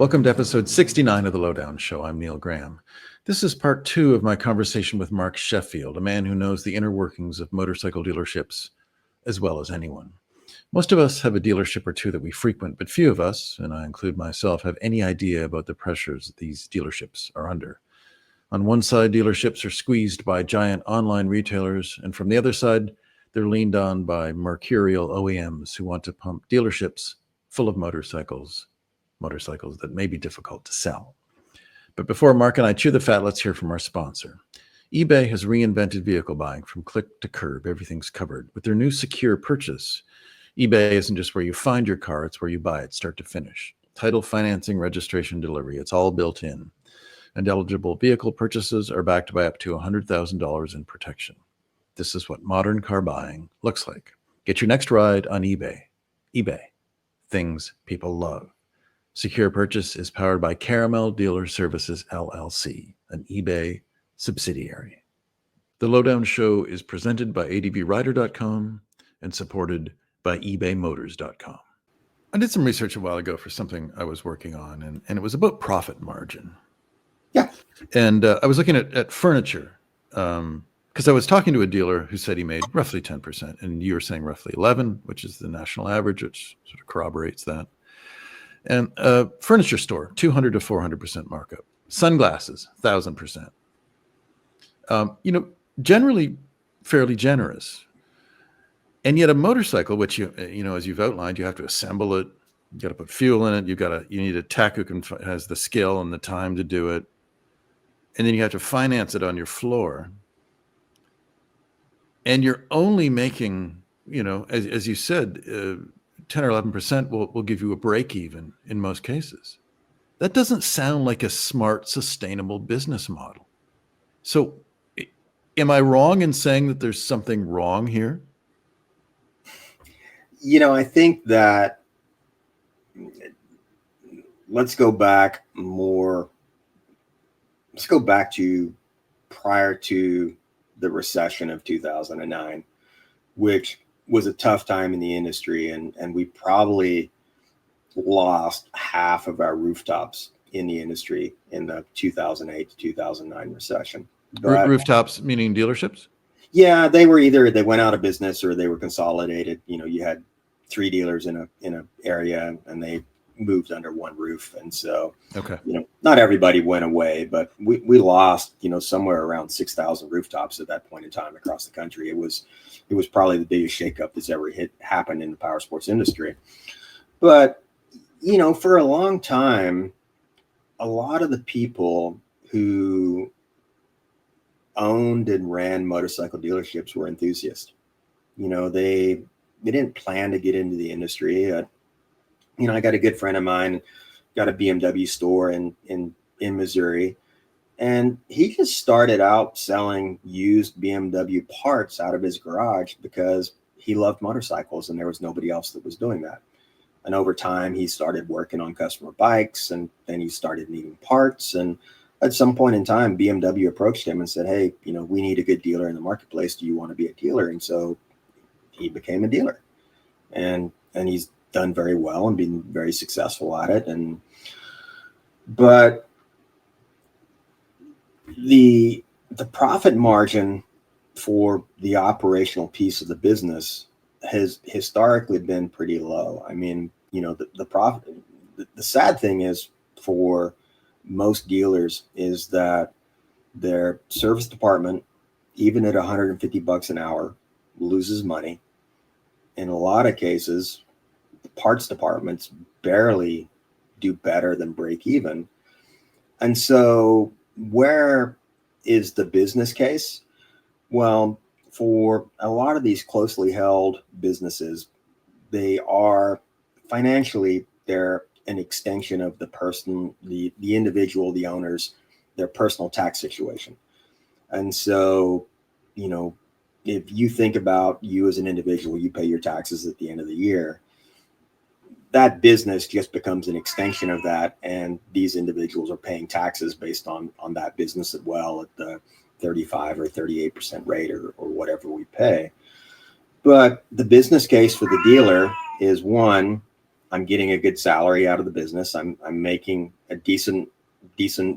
Welcome to episode 69 of The Lowdown Show. I'm Neil Graham. This is part 2 of my conversation with Mark Sheffield, a man who knows the inner workings of motorcycle dealerships as well as anyone. Most of us have a dealership or two that we frequent, but few of us, and I include myself, have any idea about the pressures these dealerships are under. On one side, dealerships are squeezed by giant online retailers, and from the other side, they're leaned on by mercurial OEMs who want to pump dealerships full of motorcycles that may be difficult to sell. But before Mark and I chew the fat, let's hear from our sponsor. eBay has reinvented vehicle buying from click to curb. Everything's covered. With their new secure purchase, eBay isn't just where you find your car, it's where you buy it, start to finish. Title, financing, registration, delivery, it's all built in. And eligible vehicle purchases are backed by up to $100,000 in protection. This is what modern car buying looks like. Get your next ride on eBay. eBay. Things people love. Secure Purchase is powered by Caramel Dealer Services, LLC, an eBay subsidiary. The Lowdown Show is presented by advrider.com and supported by ebaymotors.com. I did some research a while ago for something I was working on, and it was about profit margin. Yeah. And I was looking at furniture because I was talking to a dealer who said he made roughly 10%, and you were saying roughly 11, which is the national average, which sort of corroborates that. And a furniture store, 200 to 400% markup. Sunglasses, 1,000%. Generally fairly generous. And yet a motorcycle, which as you've outlined, you have to assemble it. You got to put fuel in it. You need a tech who has the skill and the time to do it. And then you have to finance it on your floor. And you're only making, as you said, 10 or 11% will give you a break even in most cases. That doesn't sound like a smart, sustainable business model. So am I wrong in saying that there's something wrong here? I think that let's go back to prior to the recession of 2009, which was a tough time in the industry, and we probably lost half of our rooftops in the industry in the 2008 to 2009 recession. But, rooftops meaning dealerships? Yeah, they went out of business or they were consolidated. You had 3 dealers in a area and they moved under one roof, and so not everybody went away, but we lost somewhere around 6,000 rooftops at that point in time across the country. It was probably the biggest shakeup that's ever happened in the power sports industry. But for a long time, a lot of the people who owned and ran motorcycle dealerships were enthusiasts. They didn't plan to get into the industry. I got a good friend of mine, got a BMW store in Missouri, and he just started out selling used BMW parts out of his garage because he loved motorcycles and there was nobody else that was doing that. And over time, he started working on customer bikes, and then he started needing parts. And at some point in time, BMW approached him and said, "Hey, we need a good dealer in the marketplace. Do you want to be a dealer?" And so he became a dealer, and he's done very well and been very successful at it. But the profit margin for the operational piece of the business has historically been pretty low. I mean, the profit, the sad thing is for most dealers is that their service department, even at $150 an hour, loses money. In a lot of cases, the parts departments barely do better than break even. And so where is the business case? Well, for a lot of these closely held businesses, they are financially, they're an extension of the person, the individual, the owners, their personal tax situation. And so, if you think about you as an individual, you pay your taxes at the end of the year. That business just becomes an extension of that, and these individuals are paying taxes based on that business as well at the 35 or 38% rate or whatever we pay. But the business case for the dealer is, one, I'm getting a good salary out of the business. I'm making a decent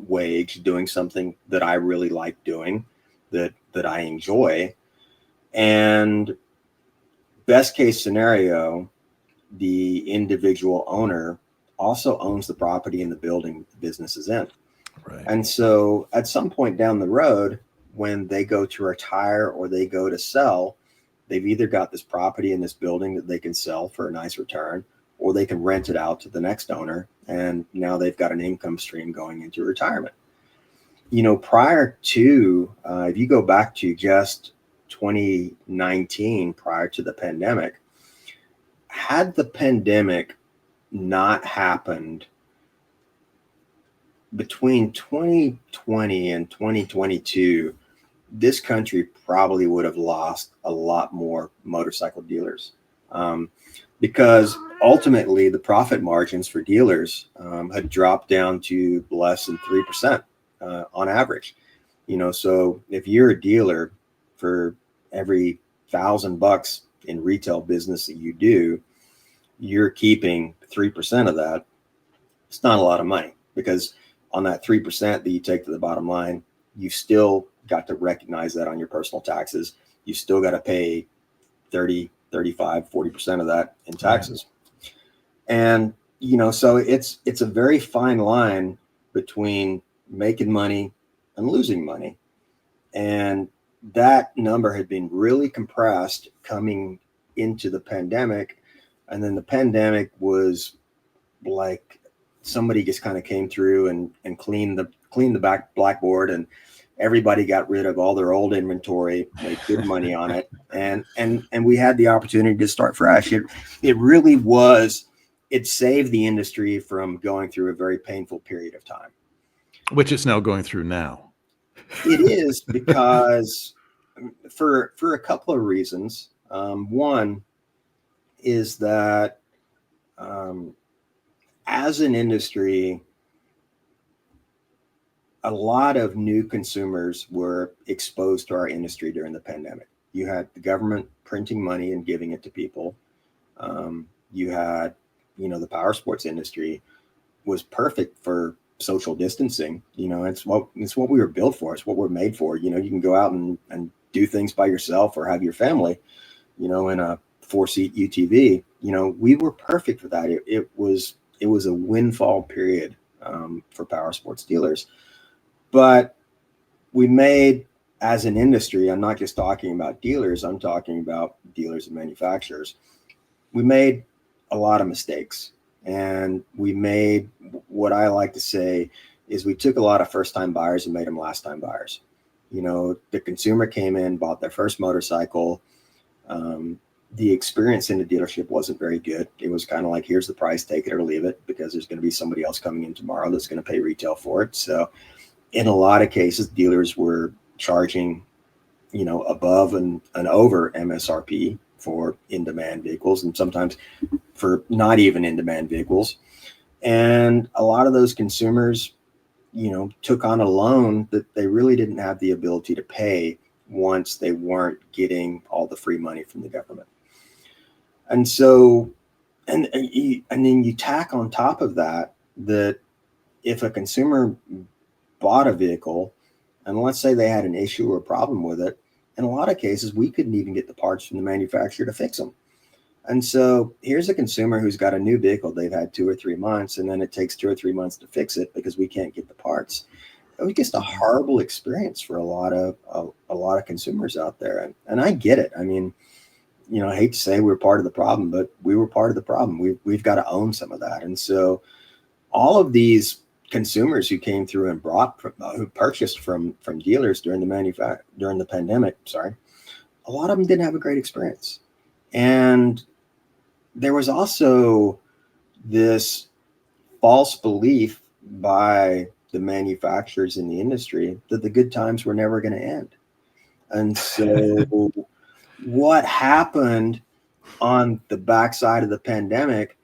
wage doing something that I really like doing, that I enjoy. And best case scenario, the individual owner also owns the property and the building the business is in. Right. And so at some point down the road, when they go to retire or they go to sell, they've either got this property in this building that they can sell for a nice return, or they can rent it out to the next owner. And now they've got an income stream going into retirement. Prior to, if you go back to just 2019, prior to the pandemic, had the pandemic not happened between 2020 and 2022, this country probably would have lost a lot more motorcycle dealers, because ultimately the profit margins for dealers had dropped down to less than 3% on average. So if you're a dealer, for every $1,000 in retail business that you do, you're keeping 3% of that. It's not a lot of money, because on that 3% that you take to the bottom line, you still got to recognize that on your personal taxes. You still got to pay 30, 35, 40% of that in taxes. Right. And, so it's a very fine line between making money and losing money. And that number had been really compressed coming into the pandemic. And then the pandemic was like somebody just kind of came through and cleaned the blackboard, and everybody got rid of all their old inventory, made good money on it. And we had the opportunity to start fresh. It really was, it saved the industry from going through a very painful period of time. Which it's now going through now. It is, because for a couple of reasons. One is that as an industry, a lot of new consumers were exposed to our industry during the pandemic. You had the government printing money and giving it to people. You had, the power sports industry was perfect for social distancing. It's what we were built for. It's what we're made for. You can go out and do things by yourself or have your family, in a 4-seat UTV. We were perfect for that. It was a windfall period for power sports dealers. But we made, as an industry, I'm not just talking about dealers, I'm talking about dealers and manufacturers. We made a lot of mistakes. And we made, what I like to say is, we took a lot of first-time buyers and made them last-time buyers. The consumer came in, bought their first motorcycle. The experience in the dealership wasn't very good. It was kind of like, here's the price, take it or leave it, because there's going to be somebody else coming in tomorrow that's going to pay retail for it. So in a lot of cases, dealers were charging, above and over MSRP for in-demand vehicles, and sometimes for not even in-demand vehicles. And a lot of those consumers, took on a loan that they really didn't have the ability to pay once they weren't getting all the free money from the government. And so, and then you tack on top of that if a consumer bought a vehicle, and let's say they had an issue or a problem with it, in a lot of cases, we couldn't even get the parts from the manufacturer to fix them. And so here's a consumer who's got a new vehicle they've had 2 or 3 months, and then it takes 2 or 3 months to fix it because we can't get the parts. It was just a horrible experience for a lot of consumers out there. And I get it. I mean, I hate to say we're part of the problem, but we were part of the problem. We've got to own some of that. And so all of these consumers who came through and who purchased from dealers during the pandemic, a lot of them didn't have a great experience. And there was also this false belief by the manufacturers in the industry that the good times were never going to end. And so what happened on the backside of the pandemic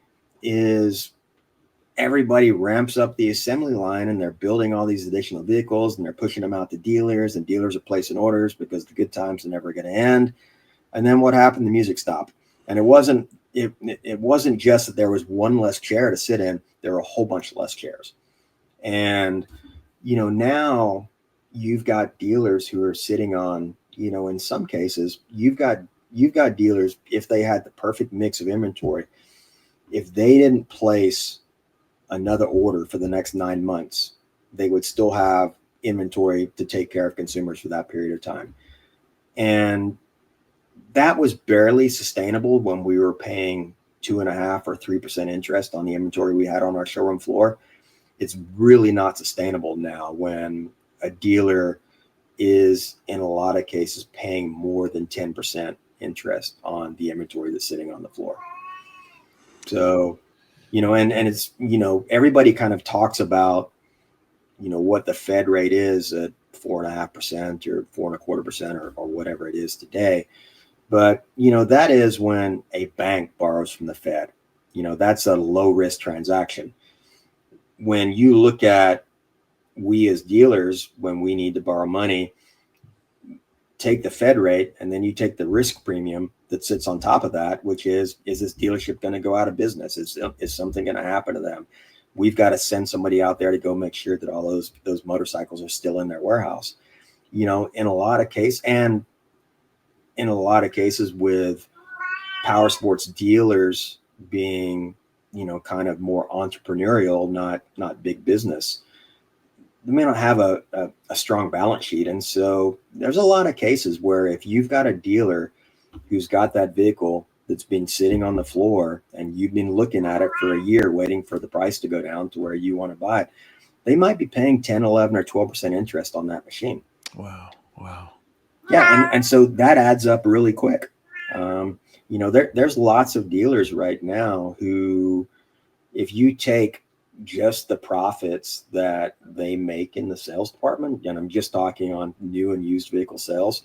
is everybody ramps up the assembly line, and they're building all these additional vehicles, and they're pushing them out to dealers, and dealers are placing orders because the good times are never going to end. And then what happened? The music stopped. And it wasn't just that there was one less chair to sit in. There were a whole bunch of less chairs. And, now you've got dealers who are sitting on, in some cases, you've got dealers, if they had the perfect mix of inventory, if they didn't place another order for the next 9 months, they would still have inventory to take care of consumers for that period of time. And that was barely sustainable when we were paying 2.5% or 3% interest on the inventory we had on our showroom floor. It's really not sustainable now when a dealer is, in a lot of cases, paying more than 10% interest on the inventory that's sitting on the floor. So, and it's, everybody kind of talks about, what the Fed rate is at 4.5% or 4.25% or whatever it is today. But, that is when a bank borrows from the Fed. That's a low risk transaction. When you look at, we as dealers, when we need to borrow money, take the Fed rate, and then you take the risk premium that sits on top of that, which is this dealership going to go out of business? Is something going to happen to them? We've got to send somebody out there to go make sure that all those motorcycles are still in their warehouse. In a lot of cases, and in a lot of cases with power sports dealers being, kind of more entrepreneurial, not big business, they may not have a strong balance sheet. And so there's a lot of cases where if you've got a dealer who's got that vehicle that's been sitting on the floor and you've been looking at it for a year, waiting for the price to go down to where you want to buy it, they might be paying 10, 11, or 12% interest on that machine. Wow. Yeah. And so that adds up really quick. There's lots of dealers right now who, if you take just the profits that they make in the sales department, and I'm just talking on new and used vehicle sales,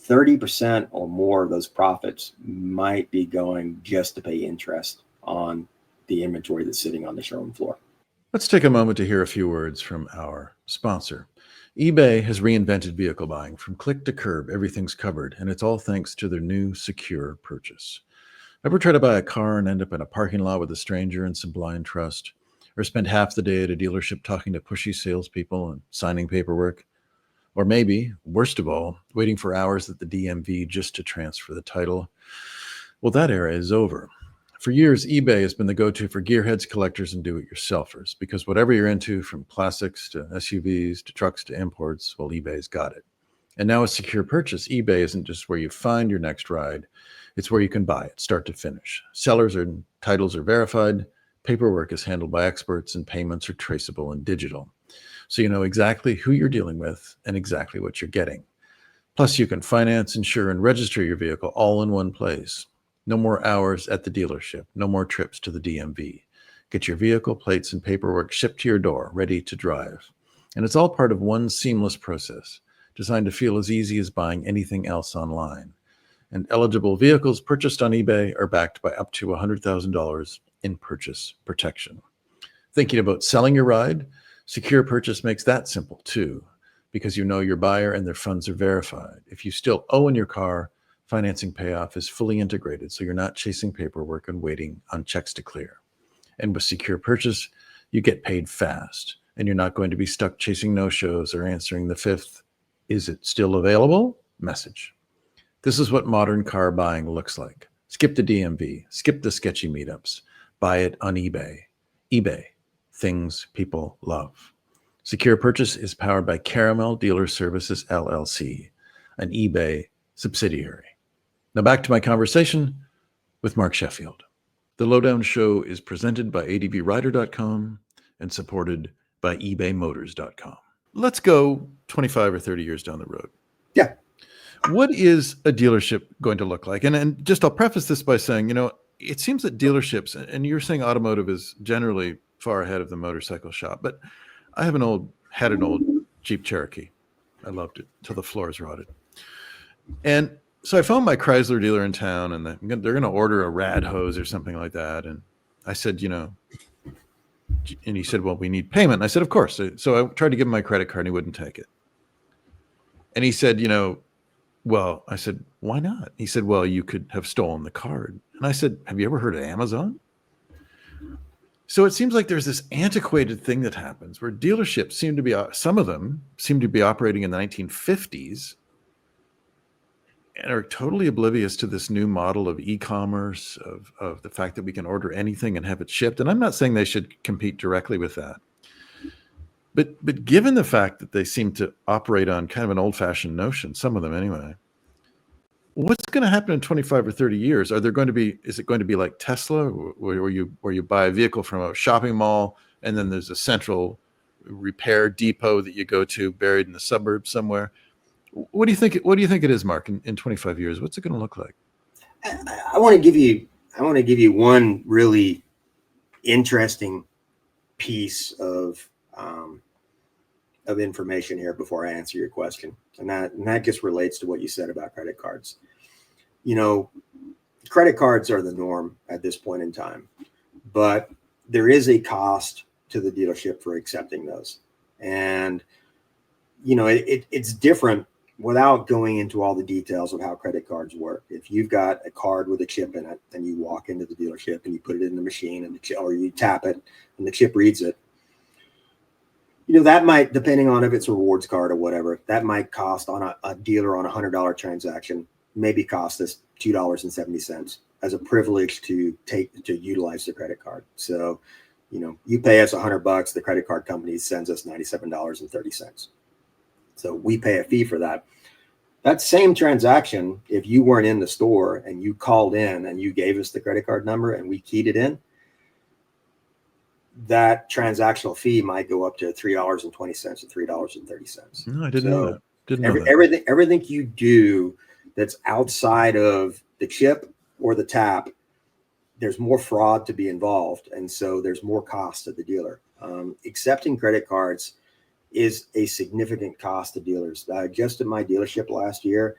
30% or more of those profits might be going just to pay interest on the inventory that's sitting on the showroom floor. Let's take a moment to hear a few words from our sponsor. eBay has reinvented vehicle buying. From click to curb, everything's covered, and it's all thanks to their new secure purchase. Ever try to buy a car and end up in a parking lot with a stranger and some blind trust? Or spend half the day at a dealership talking to pushy salespeople and signing paperwork? Or maybe, worst of all, waiting for hours at the DMV just to transfer the title? Well, that era is over. For years, eBay has been the go-to for gearheads, collectors, and do-it-yourselfers, because whatever you're into, from classics to SUVs to trucks to imports, well, eBay's got it. And now with secure purchase, eBay isn't just where you find your next ride. It's where you can buy it, start to finish. Sellers and titles are verified, paperwork is handled by experts, and payments are traceable and digital. So you know exactly who you're dealing with and exactly what you're getting. Plus, you can finance, insure, and register your vehicle all in one place. No more hours at the dealership, no more trips to the DMV. Get your vehicle, plates, and paperwork shipped to your door, ready to drive. And it's all part of one seamless process, designed to feel as easy as buying anything else online. And eligible vehicles purchased on eBay are backed by up to $100,000 in purchase protection. Thinking about selling your ride? Secure purchase makes that simple too, because you know your buyer and their funds are verified. If you still own your car, financing payoff is fully integrated, so you're not chasing paperwork and waiting on checks to clear. And with secure purchase, you get paid fast, and you're not going to be stuck chasing no-shows or answering the fifth "is it still available?" message. This is what modern car buying looks like. Skip the DMV, skip the sketchy meetups, buy it on eBay. eBay, things people love. Secure purchase is powered by Caramel Dealer Services, LLC, an eBay subsidiary. Now back to my conversation with Mark Sheffield. The Lowdown Show is presented by adbrider.com and supported by ebaymotors.com. Let's go 25 or 30 years down the road. Yeah. What is a dealership going to look like? And just I'll preface this by saying, it seems that dealerships, and you're saying automotive is generally far ahead of the motorcycle shop, but I had an old Jeep Cherokee. I loved it till the floors rotted. And so I found my Chrysler dealer in town, and they're going to order a rad hose or something like that. And I said, and he said, well, we need payment. And I said, of course. So I tried to give him my credit card, and he wouldn't take it. And he said, Well, I said, why not? He said, well, you could have stolen the card. And I said, have you ever heard of Amazon? So it seems like there's this antiquated thing that happens where dealerships seem to be, some of them seem to be operating in the 1950s and are totally oblivious to this new model of e-commerce, of the fact that we can order anything and have it shipped. And I'm not saying they should compete directly with that. But given the fact that they seem to operate on kind of an old-fashioned notion, some of them anyway, what's going to happen in 25 or 30 years? Is it going to be like Tesla, where you buy a vehicle from a shopping mall and then there's a central repair depot that you go to buried in the suburbs somewhere? What do you think it is, Mark, in 25 years? What's it going to look like? I want to give you one really interesting piece of information here before I answer your question. And that just relates to what you said about credit cards. You know, credit cards are the norm at this point in time, but there is a cost to the dealership for accepting those. And, you know, it's different without going into all the details of how credit cards work. If you've got a card with a chip in it and you walk into the dealership and you put it in the machine and or you tap it and the chip reads it, you know, that might, depending on if it's a rewards card or whatever, that might cost on a dealer on $100 transaction, maybe cost us $2.70 as a privilege to utilize the credit card. So, you know, you pay us $100, the credit card company sends us $97.30. So we pay a fee for that. That same transaction, if you weren't in the store and you called in and you gave us the credit card number and we keyed it in, that transactional fee might go up to $3.20 or $3.30. No, I didn't know that. Didn't know that. Everything you do that's outside of the chip or the tap, there's more fraud to be involved. And so there's more cost to the dealer. Accepting credit cards is a significant cost to dealers. Just at my dealership last year,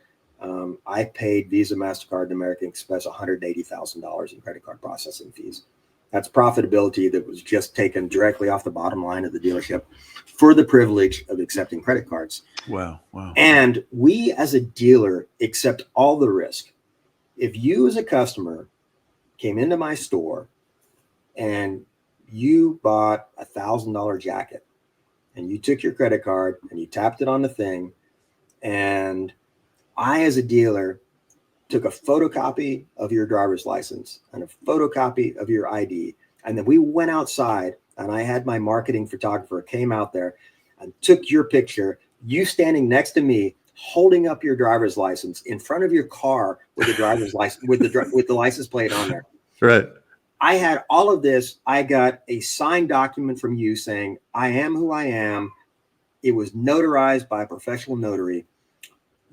I paid Visa, MasterCard, and American Express $180,000 in credit card processing fees. That's profitability that was just taken directly off the bottom line of the dealership for the privilege of accepting credit cards. Wow. And we as a dealer accept all the risk. If you as a customer came into my store and you bought a $1,000 jacket and you took your credit card and you tapped it on the thing, and I as a dealer took a photocopy of your driver's license and a photocopy of your ID. And then we went outside and I had my marketing photographer came out there and took your picture, you standing next to me, holding up your driver's license in front of your car with the driver's license, with the license plate on there. Right. I had all of this. I got a signed document from you saying, I am who I am. It was notarized by a professional notary.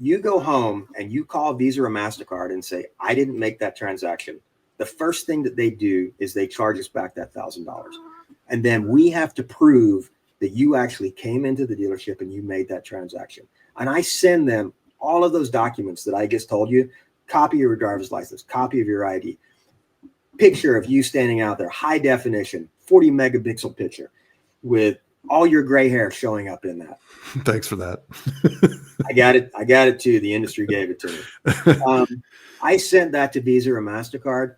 You go home and you call Visa or MasterCard and say, I didn't make that transaction. The first thing that they do is they charge us back that $1,000. And then we have to prove that you actually came into the dealership and you made that transaction. And I send them all of those documents that I just told you, copy of your driver's license, copy of your ID, picture of you standing out there, high definition, 40 megapixel picture with all your gray hair showing up in that. Thanks for that. I got it too. The industry gave it to me. I sent that to Visa or MasterCard.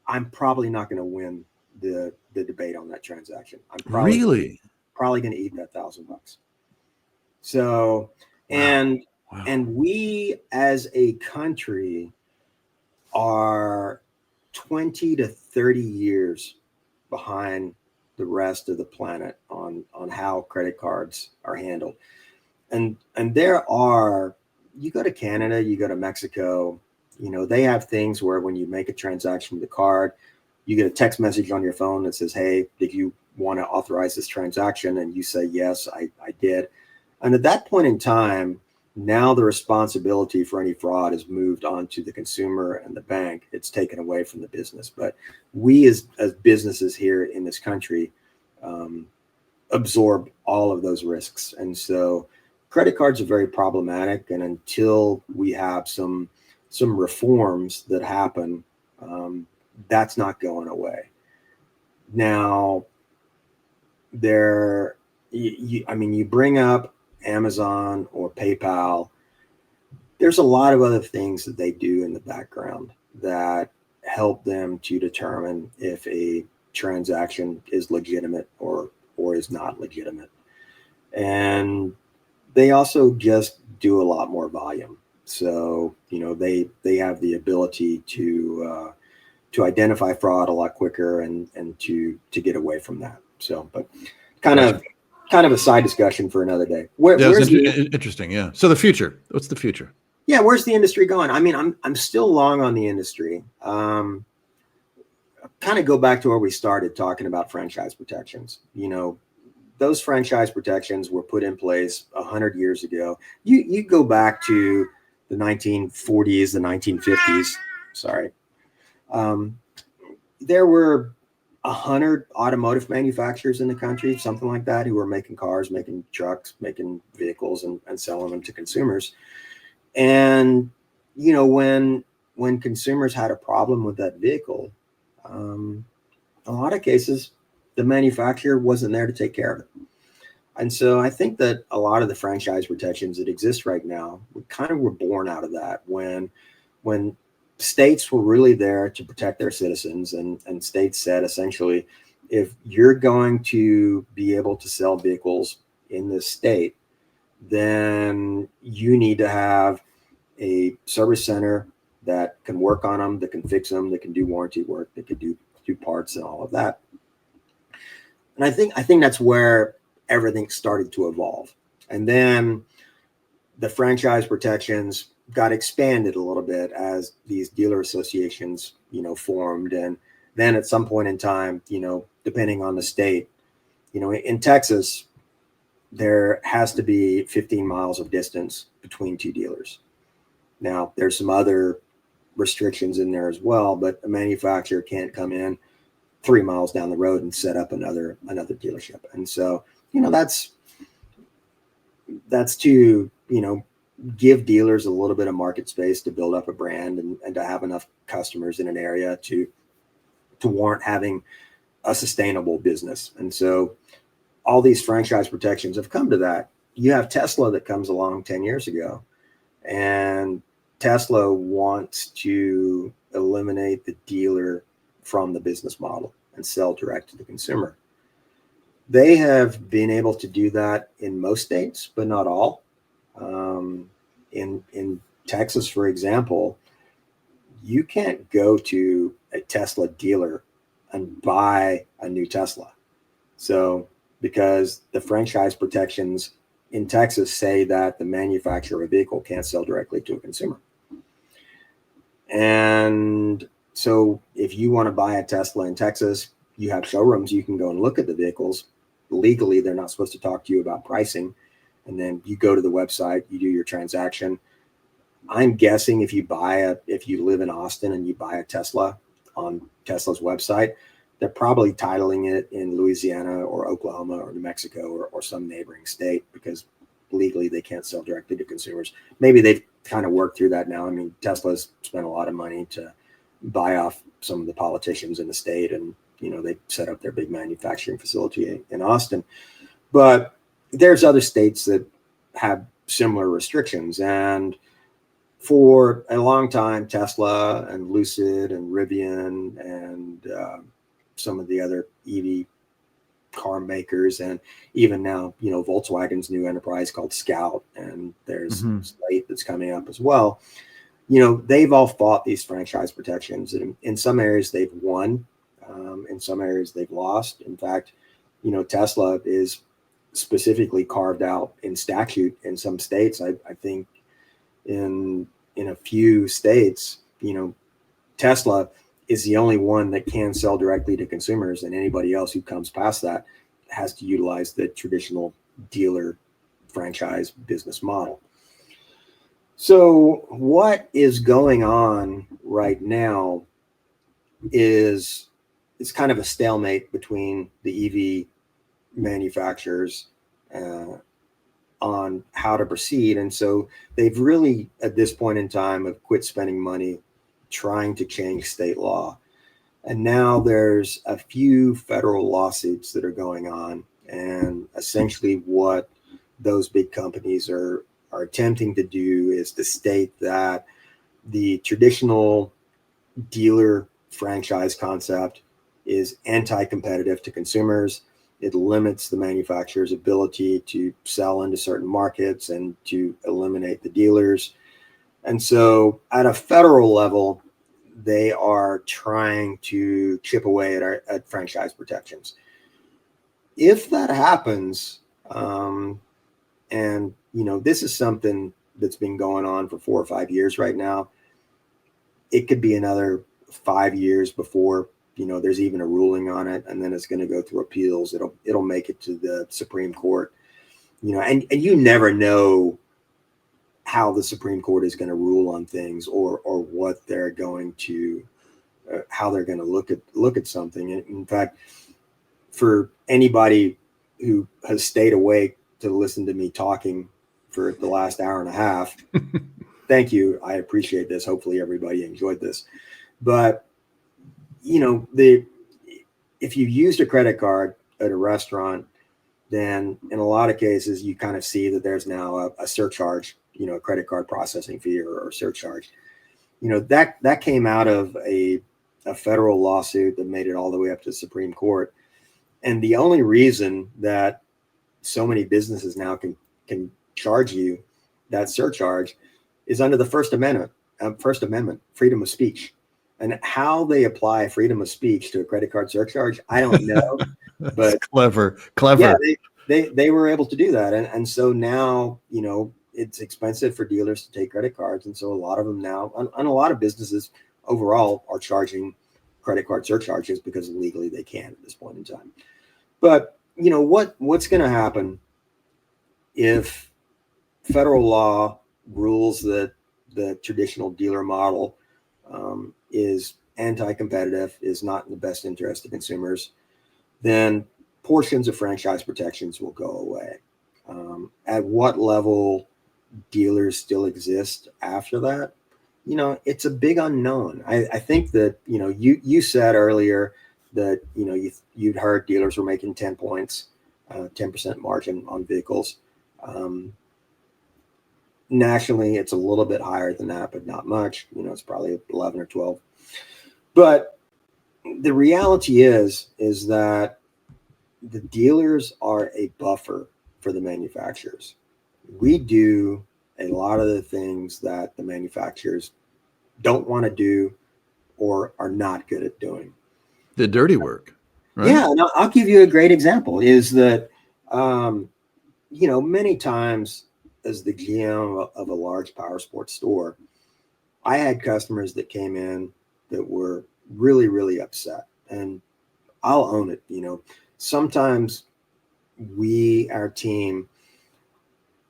I'm probably not going to win the debate on that transaction. I'm probably going to eat that $1,000. So, and we as a country are 20 to 30 years behind the rest of the planet on how credit cards are handled. And there are, you go to Canada, you go to Mexico, you know, they have things where when you make a transaction with the card, you get a text message on your phone that says, hey, did you want to authorize this transaction? And you say, yes, I did. And at that point in time, now the responsibility for any fraud is moved on to the consumer and the bank. It's taken away from the business. But we as businesses here in this country absorb all of those risks. And so credit cards are very problematic. And until we have some reforms that happen, that's not going away. Now, you bring up Amazon or PayPal. there's a lot of other things that they do in the background that help them to determine if a transaction is legitimate or is not legitimate. And they also just do a lot more volume. So, they have the ability to identify fraud a lot quicker and to get away from that. So, but kind of a side discussion for another day. Where's interesting. Yeah. So the future, what's the future? Yeah. Where's the industry going? I mean, I'm still long on the industry. Kind of go back to where we started talking about franchise protections. Those franchise protections were put in place 100 years ago. You go back to the 1940s, the 1950s. Sorry. There were 100 automotive manufacturers in the country, something like that, who were making cars, making trucks, making vehicles, and selling them to consumers. And when consumers had a problem with that vehicle, a lot of cases the manufacturer wasn't there to take care of it. And so I think that a lot of the franchise protections that exist right now were born out of that, when states were really there to protect their citizens, and states said, essentially, if you're going to be able to sell vehicles in this state, then you need to have a service center that can work on them, that can fix them, that can do warranty work, that can do parts and all of that. And I think that's where everything started to evolve. And then the franchise protections got expanded a little bit as these dealer associations, formed. And then at some point in time, depending on the state, in Texas, there has to be 15 miles of distance between two dealers. Now, there's some other restrictions in there as well, but a manufacturer can't come in 3 miles down the road and set up another dealership. And so, that's to, give dealers a little bit of market space to build up a brand and to have enough customers in an area to warrant having a sustainable business. And so all these franchise protections have come to that. You have Tesla that comes along 10 years ago, and Tesla wants to eliminate the dealer from the business model and sell direct to the consumer. They have been able to do that in most states, but not all. In Texas, for example, you can't go to a Tesla dealer and buy a new Tesla. So, because the franchise protections in Texas say that the manufacturer of a vehicle can't sell directly to a consumer. And so if you want to buy a Tesla in Texas, you have showrooms, you can go and look at the vehicles. Legally, they're not supposed to talk to you about pricing. And then you go to the website, you do your transaction. I'm guessing if you live in Austin and you buy a Tesla on Tesla's website, they're probably titling it in Louisiana or Oklahoma or New Mexico or some neighboring state, because legally they can't sell directly to consumers. Maybe they've kind of worked through that now. I mean, Tesla's spent a lot of money to buy off some of the politicians in the state, and they set up their big manufacturing facility in Austin. But there's other states that have similar restrictions. And for a long time, Tesla and Lucid and Rivian and some of the other EV car makers, and even now, Volkswagen's new enterprise called Scout, and there's Slate that's coming up as well. They've all fought these franchise protections, and in some areas they've won, in some areas they've lost. In fact, Tesla is specifically carved out in statute in some states. I think in a few states, Tesla is the only one that can sell directly to consumers, and anybody else who comes past that has to utilize the traditional dealer franchise business model. So what is going on right now is it's kind of a stalemate between the EV manufacturers on how to proceed. And so they've really, at this point in time, have quit spending money trying to change state law. And now there's a few federal lawsuits that are going on. And essentially what those big companies are are attempting to do is to state that the traditional dealer franchise concept is anti-competitive to consumers. It limits the manufacturer's ability to sell into certain markets and to eliminate the dealers. And so at a federal level, they are trying to chip away at franchise protections. If that happens, and this is something that's been going on for 4 or 5 years right now, it could be another 5 years before there's even a ruling on it, and then it's going to go through appeals. It'll make it to the Supreme Court, and you never know how the Supreme Court is going to rule on things, or what they're going to, how they're going to look at something. In fact, for anybody who has stayed awake to listen to me talking for the last hour and a half, thank you. I appreciate this. Hopefully everybody enjoyed this. But if you used a credit card at a restaurant, then in a lot of cases you kind of see that there's now a surcharge, a credit card processing fee or surcharge. That came out of a federal lawsuit that made it all the way up to the Supreme Court. And the only reason that so many businesses now can charge you that surcharge is under the First Amendment, freedom of speech. And how they apply freedom of speech to a credit card surcharge, I don't know. But clever. Yeah, they were able to do that. And so now, it's expensive for dealers to take credit cards. And so a lot of them now, and a lot of businesses overall are charging credit card surcharges because legally they can at this point in time. But, what's going to happen if federal law rules that the traditional dealer model is anti-competitive, is not in the best interest of consumers? Then portions of franchise protections will go away. At what level dealers still exist after that? It's a big unknown. I think that, you said earlier that, you'd heard dealers were making 10 points, 10% margin on vehicles. Nationally, it's a little bit higher than that, but not much. It's probably 11 or 12. But the reality is that the dealers are a buffer for the manufacturers. We do a lot of the things that the manufacturers don't want to do or are not good at doing. The dirty work, right? Yeah, and I'll give you a great example is that, many times as the GM of a large power sports store, I had customers that came in that were really, really upset. And I'll own it. Sometimes our team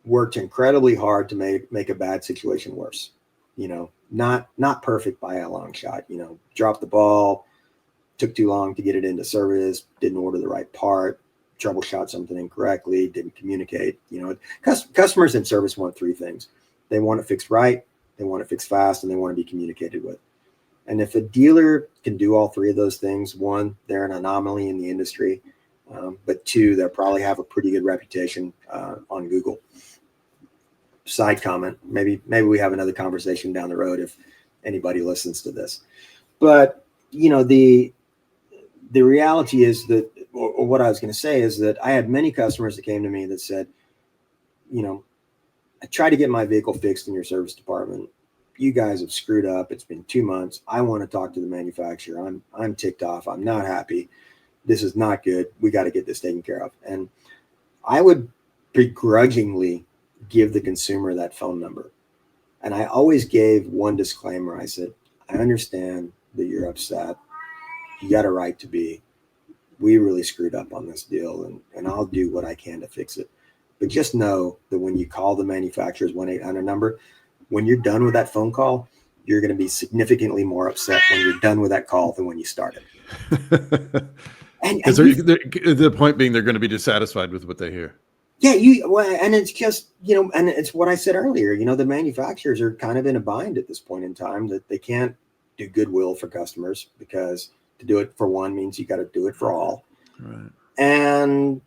worked incredibly hard to make a bad situation worse. Not perfect by a long shot. Dropped the ball, took too long to get it into service, didn't order the right part, troubleshot something incorrectly, didn't communicate. Customers in service want 3 things. They want it fixed right, they want it fixed fast, and they want to be communicated with. And if a dealer can do all 3 of those things, 1, they're an anomaly in the industry. But 2, they'll probably have a pretty good reputation on Google. Side comment, maybe we have another conversation down the road if anybody listens to this. But the reality is that, or what I was going to say is that I had many customers that came to me that said, I tried to get my vehicle fixed in your service department. You guys have screwed up. It's been 2 months. I want to talk to the manufacturer. I'm ticked off. I'm not happy. This is not good. We got to get this taken care of. And I would begrudgingly give the consumer that phone number. And I always gave one disclaimer. I said, I understand that you're upset. You got a right to be. We really screwed up on this deal, and I'll do what I can to fix it. But just know that when you call the manufacturer's 1-800 number, when you're done with that phone call, you're going to be significantly more upset when you're done with that call than when you started. And the point being, they're going to be dissatisfied with what they hear. Yeah, and it's just, and it's what I said earlier, the manufacturers are kind of in a bind at this point in time that they can't do goodwill for customers, because to do it for one means you got to do it for all. Right. And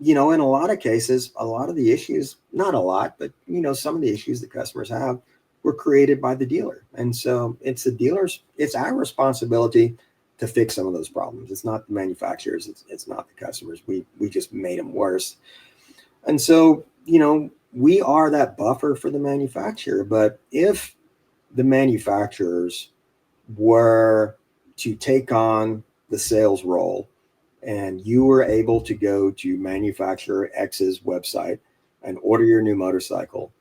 in a lot of cases, a lot of the issues, not a lot, but, some of the issues that customers have were created by the dealer. And so it's our responsibility to fix some of those problems. It's not the manufacturers. It's not the customers. We just made them worse. And so, we are that buffer for the manufacturer. But if the manufacturers were to take on the sales role, and you were able to go to manufacturer X's website and order your new motorcycle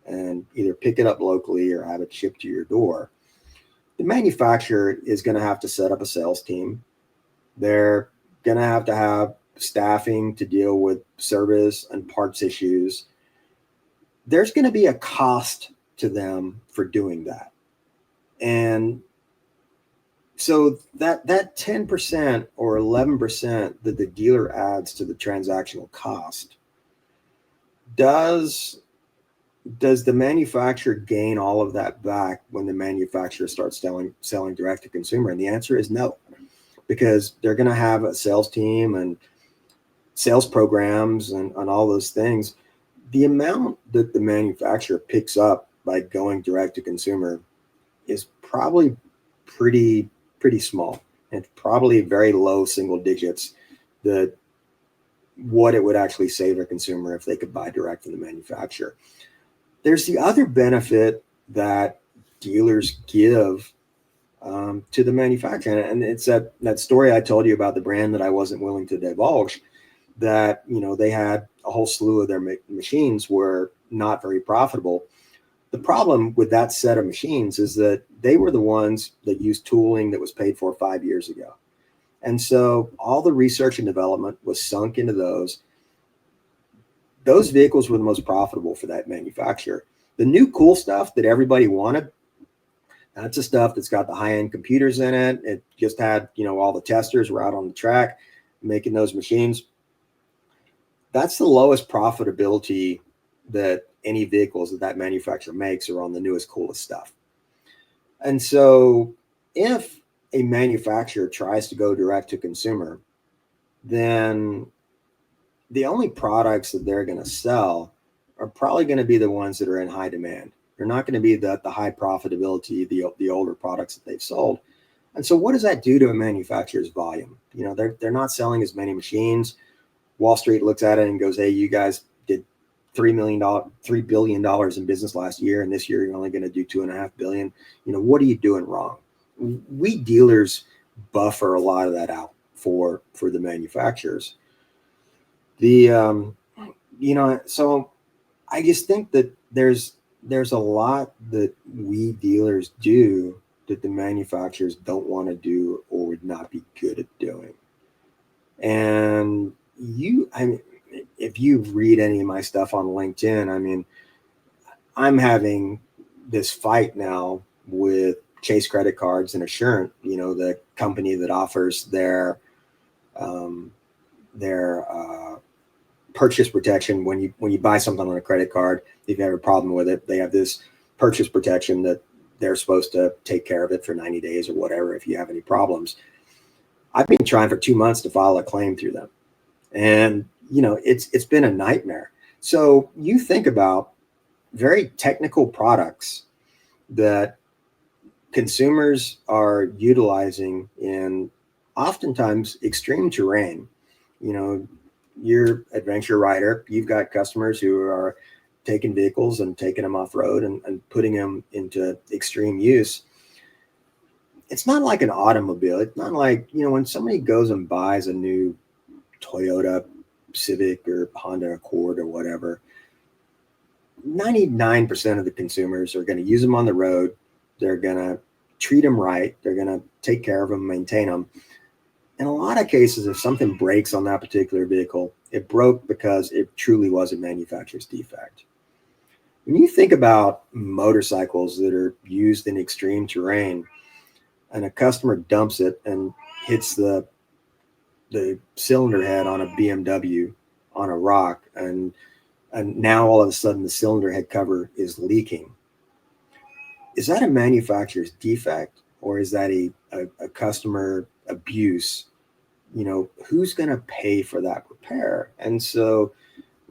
and either pick it up locally or have it shipped to your door, the manufacturer is going to have to set up a sales team. They're going to have staffing to deal with service and parts issues. There's going to be a cost to them for doing that. And so that 10% or 11% that the dealer adds to the transactional cost, does the manufacturer gain all of that back when the manufacturer starts selling direct to consumer? And the answer is no, because they're going to have a sales team and sales programs and all those things. The amount that the manufacturer picks up by going direct to consumer is probably pretty small, and probably very low single digits what it would actually save a consumer if they could buy direct from the manufacturer. There's the other benefit that dealers give to the manufacturer, and it's that story I told you about the brand that I wasn't willing to divulge, that they had a whole slew of their machines were not very profitable. The problem with that set of machines is that they were the ones that used tooling that was paid for 5 years ago. And so all the research and development was sunk into those. Those vehicles were the most profitable for that manufacturer. The new cool stuff that everybody wanted, that's the stuff that's got the high-end computers in it. It just had, all the testers were out on the track making those machines. That's the lowest profitability that any vehicles that manufacturer makes are on the newest, coolest stuff. And so if a manufacturer tries to go direct to consumer, then the only products that they're going to sell are probably going to be the ones that are in high demand. They're not going to be the high profitability, the older products that they've sold. And so what does that do to a manufacturer's volume? They're not selling as many machines. Wall Street looks at it and goes, hey, you guys did $3 billion in business last year, and this year you're only going to do $2.5 billion. What are you doing wrong? We dealers buffer a lot of that out for the manufacturers. So I just think that there's a lot that we dealers do that the manufacturers don't want to do or would not be good at doing. And if you read any of my stuff on LinkedIn, I'm having this fight now with Chase Credit Cards and Assurant, the company that offers their purchase protection when you buy something on a credit card. If you have a problem with it, they have this purchase protection that they're supposed to take care of it for 90 days or whatever if you have any problems. I've been trying for 2 months to file a claim through them, and it's been a nightmare. So you think about very technical products that consumers are utilizing in oftentimes extreme terrain. You're adventure rider, you've got customers who are taking vehicles and taking them off road and putting them into extreme use. It's not like an automobile. It's not like, when somebody goes and buys a new Toyota Civic or Honda Accord or whatever, 99% of the consumers are going to use them on the road. They're going to treat them right. They're going to take care of them, maintain them. In a lot of cases, if something breaks on that particular vehicle, it broke because it truly was a manufacturer's defect. When you think about motorcycles that are used in extreme terrain and a customer dumps it and hits the cylinder head on a BMW on a rock, and now all of a sudden the cylinder head cover is leaking. Is that a manufacturer's defect, or is that a customer abuse who's going to pay for that repair? And so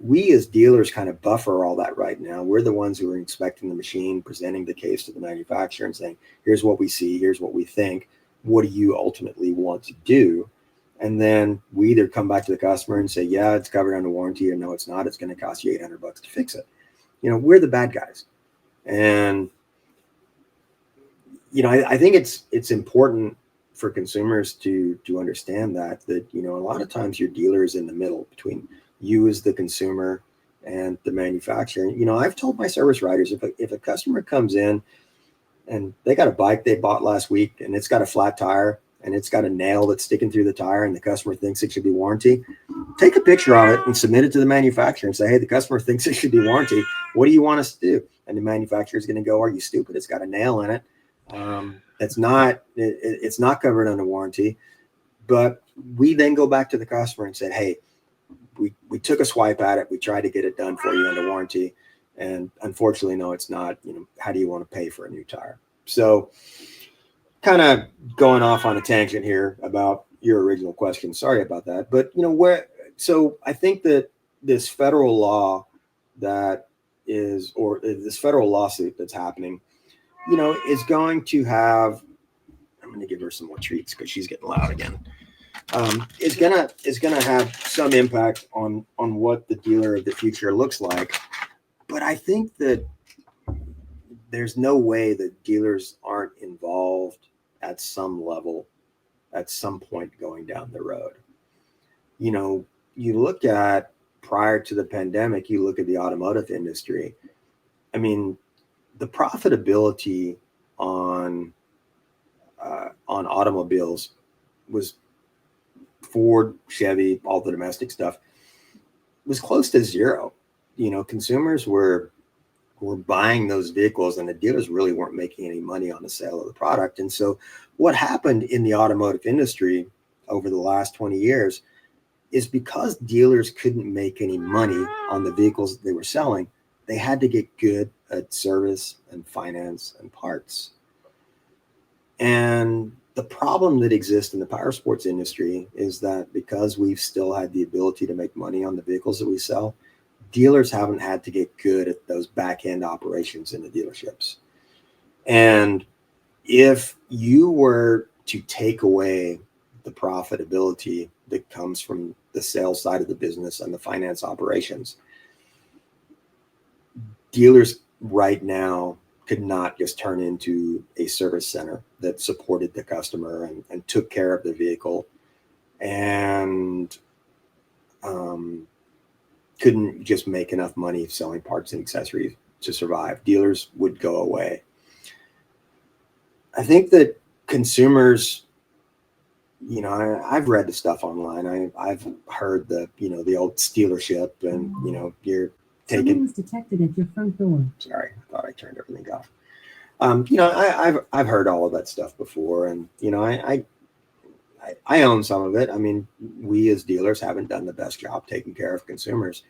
we as dealers kind of buffer all that right now. We're the ones who are inspecting the machine, presenting the case to the manufacturer and saying, here's what we see, here's what we think. What do you ultimately want to do? And then we either come back to the customer and say, yeah, it's covered under warranty, or no, it's not. It's going to cost you $800 to fix it. We're the bad guys. And, I think it's important for consumers to understand that a lot of times your dealer is in the middle between you as the consumer and the manufacturer. I've told my service writers, if a customer comes in and they got a bike they bought last week and it's got a flat tire and it's got a nail that's sticking through the tire and the customer thinks it should be warranty, take a picture of it and submit it to the manufacturer and say, hey, the customer thinks it should be warranty. What do you want us to do? And the manufacturer is going to go, are you stupid? It's got a nail in it. It's not covered under warranty. But we then go back to the customer and said, hey, we took a swipe at it. We tried to get it done for you under warranty. And unfortunately, no, it's not. How do you want to pay for a new tire? So kind of going off on a tangent here about your original question. Sorry about that. But, so I think that this federal law this federal lawsuit that's happening, is going to have, I'm going to give her some more treats because she's getting loud again. Is gonna have some impact on what the dealer of the future looks like. But I think that there's no way that dealers aren't involved at some level, at some point going down the road. You look at prior to the pandemic, you look at the automotive industry. I mean, the profitability on automobiles was Ford, Chevy, all the domestic stuff was close to zero. Consumers were buying those vehicles and the dealers really weren't making any money on the sale of the product. And so what happened in the automotive industry over the last 20 years is because dealers couldn't make any money on the vehicles that they were selling, they had to get good at service and finance and parts. And the problem that exists in the power sports industry is that because we've still had the ability to make money on the vehicles that we sell, dealers haven't had to get good at those back end operations in the dealerships. And if you were to take away the profitability that comes from the sales side of the business and the finance operations, dealers right now could not just turn into a service center that supported the customer and took care of the vehicle and couldn't just make enough money selling parts and accessories to survive. Dealers would go away. I think that consumers, I've read the stuff online. I've heard the old stealership and, you're taking. Someone was detected at your front door. Sorry, I thought I turned everything off. I've heard all of that stuff before, and I own some of it. I mean, we as dealers haven't done the best job taking care of consumers,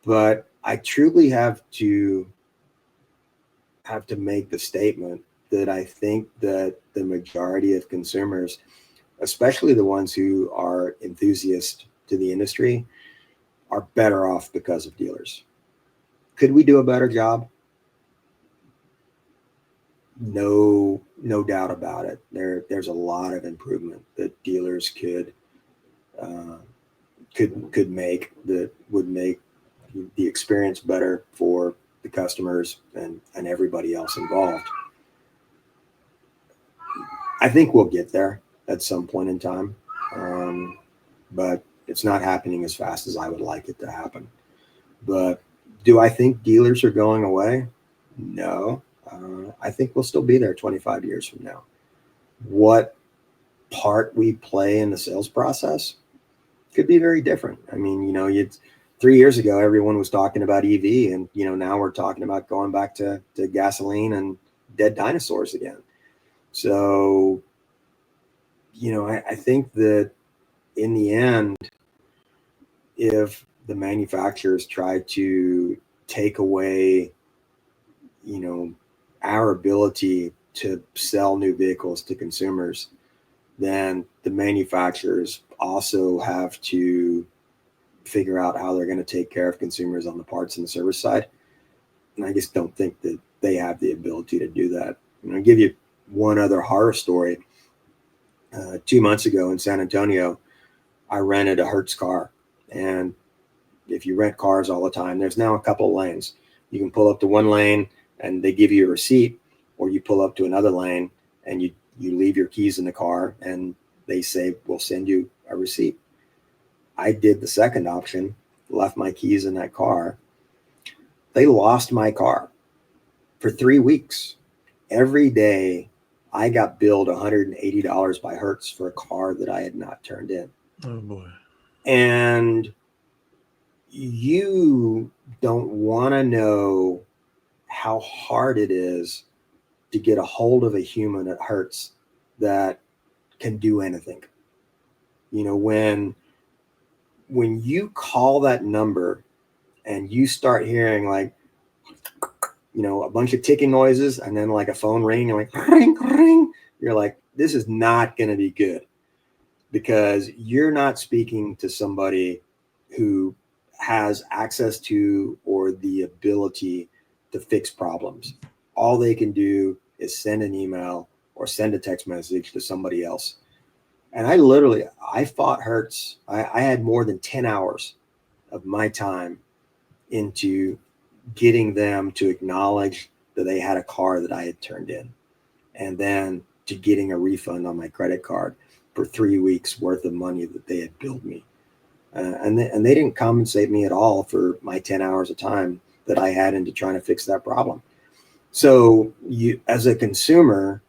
but I truly have to make the statement that I think that the majority of consumers, especially the ones who are enthusiasts to the industry, are better off because of dealers. Could we do a better job? No doubt about it. There's a lot of improvement that dealers could make that would make the experience better for the customers and everybody else involved. I think we'll get there at some point in time, but it's not happening as fast as I would like it to happen. But do I think dealers are going away? No. I think we'll still be there 25 years from now. What part we play in the sales process could be very different. I mean, 3 years ago, everyone was talking about EV, and now we're talking about going back to gasoline and dead dinosaurs again. So, I think that in the end, if the manufacturers try to take away, our ability to sell new vehicles to consumers, then the manufacturers also have to figure out how they're going to take care of consumers on the parts and the service side. And I just don't think that they have the ability to do that. And I'll give you one other horror story. 2 months ago in San Antonio, I rented a Hertz car. And if you rent cars all the time, there's now a couple of lanes. You can pull up to one lane and they give you a receipt, or you pull up to another lane and you leave your keys in the car and they say, we'll send you a receipt. I did the second option, left my keys in that car. They lost my car for 3 weeks. Every day I got billed $180 by Hertz for a car that I had not turned in. Oh boy. And you don't want to know how hard it is to get a hold of a human at Hertz that can do anything. You know, when you call that number and you start hearing like, you know, a bunch of ticking noises and then like a phone ring, you're like, ring, ring. You're like, this is not going to be good, because you're not speaking to somebody who has access to or the ability to fix problems. All they can do is send an email or send a text message to somebody else. And I fought Hertz. I had more than 10 hours of my time into getting them to acknowledge that they had a car that I had turned in, and then to getting a refund on my credit card for 3 weeks worth of money that they had billed me. And they didn't compensate me at all for my 10 hours of time that I had into trying to fix that problem. So you, as a consumer,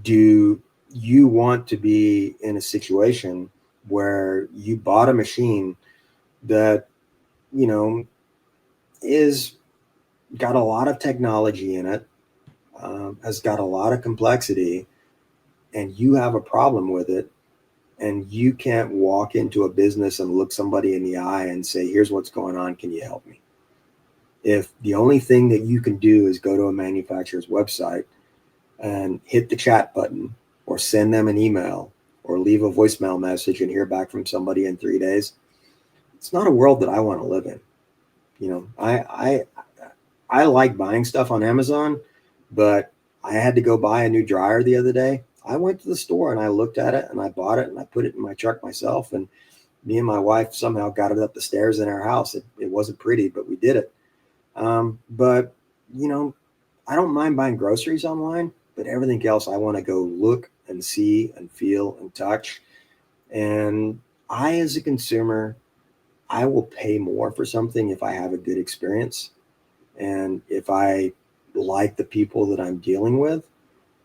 do you want to be in a situation where you bought a machine that, you know, is got a lot of technology in it, has got a lot of complexity, and you have a problem with it, and you can't walk into a business and look somebody in the eye and say, here's what's going on, can you help me? If the only thing that you can do is go to a manufacturer's website and hit the chat button, or send them an email, or leave a voicemail message and hear back from somebody in 3 days, it's not a world that I want to live in. You know, I like buying stuff on Amazon, but I had to go buy a new dryer the other day. I went to the store and I looked at it and I bought it and I put it in my truck myself. And me and my wife somehow got it up the stairs in our house. It wasn't pretty, but we did it. But, you know, I don't mind buying groceries online, but everything else I want to go look and see and feel and touch. And I, as a consumer, I will pay more for something if I have a good experience. And if I like the people that I'm dealing with,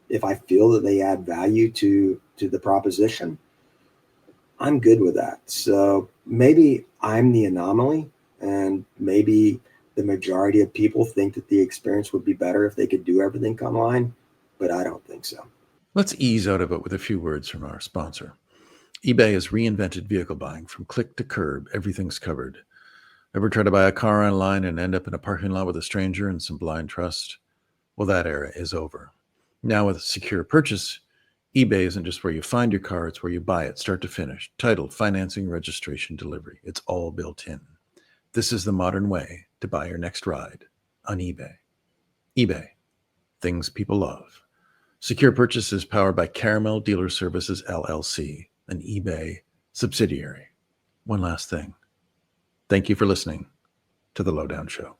if I feel that they add value to the proposition, I'm good with that. So maybe I'm the anomaly, and maybe the majority of people think that the experience would be better if they could do everything online, but I don't think so. Let's ease out of it with a few words from our sponsor. eBay has reinvented vehicle buying. From click to curb, everything's covered. Ever try to buy a car online and end up in a parking lot with a stranger and some blind trust? Well, that era is over. Now with secure purchase, eBay isn't just where you find your car, it's where you buy it, start to finish. Title, financing, registration, delivery. It's all built in. This is the modern way to buy your next ride on eBay. eBay, things people love. Secure purchase is powered by Caramel Dealer Services, LLC, an eBay subsidiary. One last thing. Thank you for listening to The Lowdown Show.